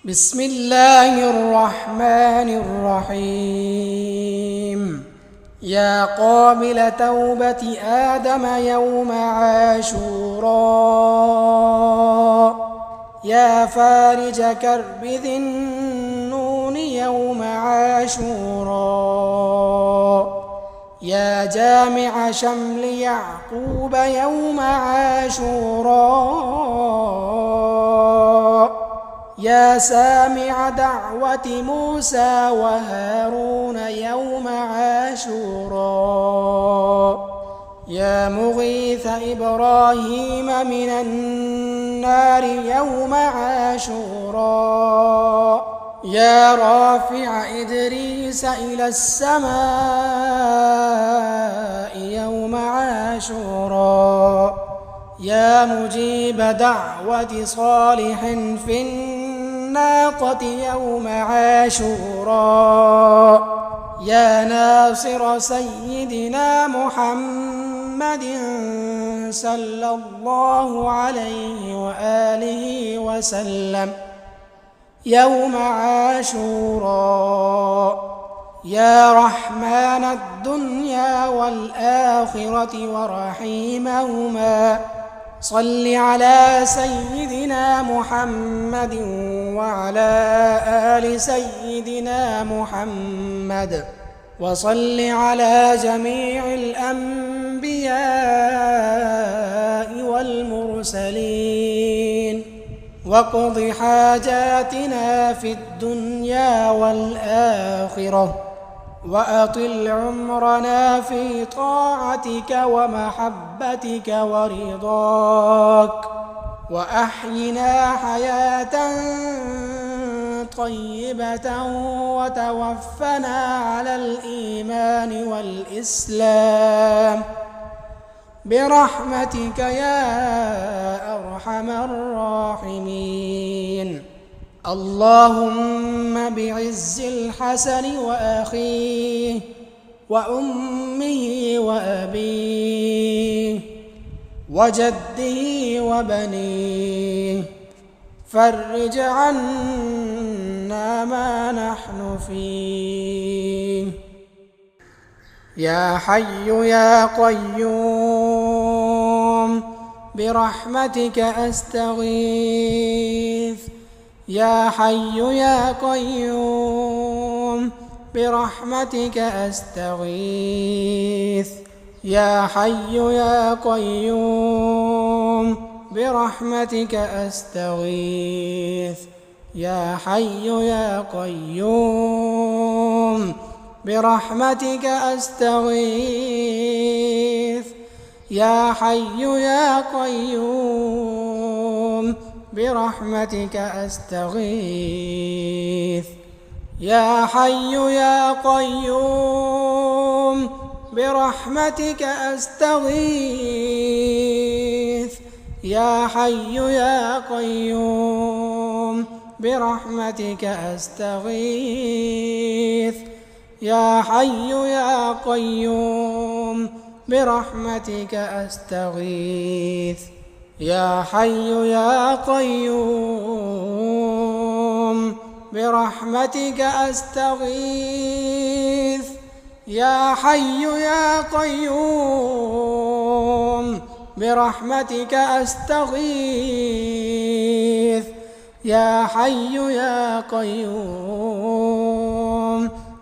بسم الله الرحمن الرحيم. يا قابل توبة آدم يوم عاشوراء، يا فارج كرب ذي النون يوم عاشوراء، يا جامع شمل يعقوب يوم عاشوراء، يا سامع دعوة موسى وهارون يوم عاشوراء، يا مغيث إبراهيم من النار يوم عاشوراء، يا رافع إدريس إلى السماء يوم عاشوراء، يا مجيب دعوة صالح في الناقة يوم عاشوراء، يا ناصر سيدنا محمد صلى الله عليه وآله وسلم يوم عاشوراء، يا رحمن الدنيا والآخرة ورحيمهما، صل على سيدنا محمد وعلى آل سيدنا محمد، وصل على جميع الأنبياء والمرسلين، واقض حاجاتنا في الدنيا والآخرة، وأطل عمرنا في طاعتك ومحبتك ورضاك، وأحينا حياة طيبة وتوفنا على الإيمان والإسلام برحمتك يا أرحم الراحمين. اللهم بعز الحسن وأخيه وأمه وأبيه وجده وبنيه، فرج عنا ما نحن فيه. يا حي يا قيوم برحمتك أستغيث، يا حي يا قيوم برحمتك أستغيث، يا حي يا قيوم برحمتك أستغيث، يا حي يا قيوم برحمتك أستغيث، يا حي يا قيوم برحمتك أستغيث، يا حي يا قيوم برحمتك أستغيث، يا حي يا قيوم برحمتك أستغيث، يا حي يا قيوم برحمتك أستغيث، يا حي يا قيوم برحمتك أستغيث، يا حي يا قيوم برحمتك أستغيث، يا حي يا قيوم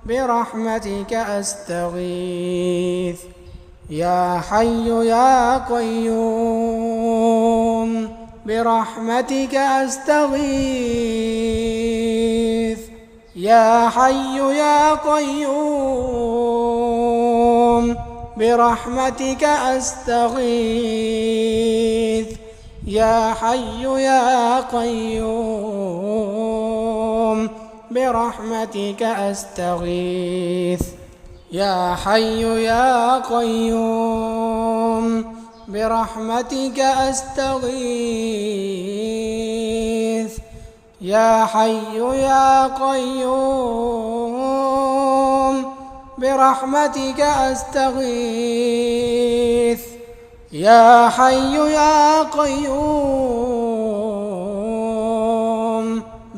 برحمتك أستغيث، يا حي يا قيوم برحمتك أستغيث، يا حي يا قيوم برحمتك أستغيث، يا حي يا قيوم برحمتك أستغيث، يا حي يا قيوم برحمتك أستغيث، يا حي يا قيوم برحمتك أستغيث، يا حي يا قيوم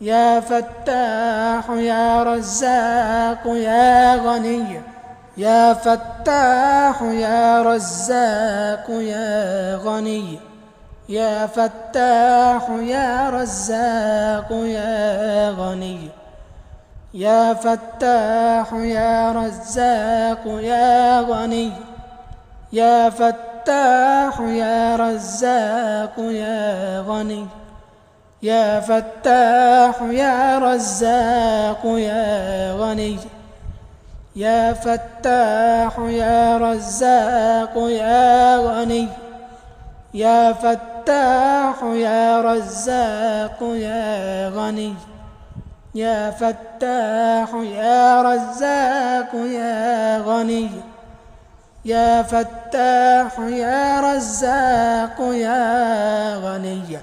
يا فتاح يا رزاق يا غني يا فتاح يا رزاق يا غني يا فتاح يا رزاق يا غني يا فتاح يا رزاق يا غني يا فتاح يا رزاق يا غني يا فتاح يا رزاق يا غني يا فتاح يا رزاق يا غني يا فتاح يا رزاق يا غني يا فتاح يا رزاق يا غني يا فتاح يا رزاق يا غني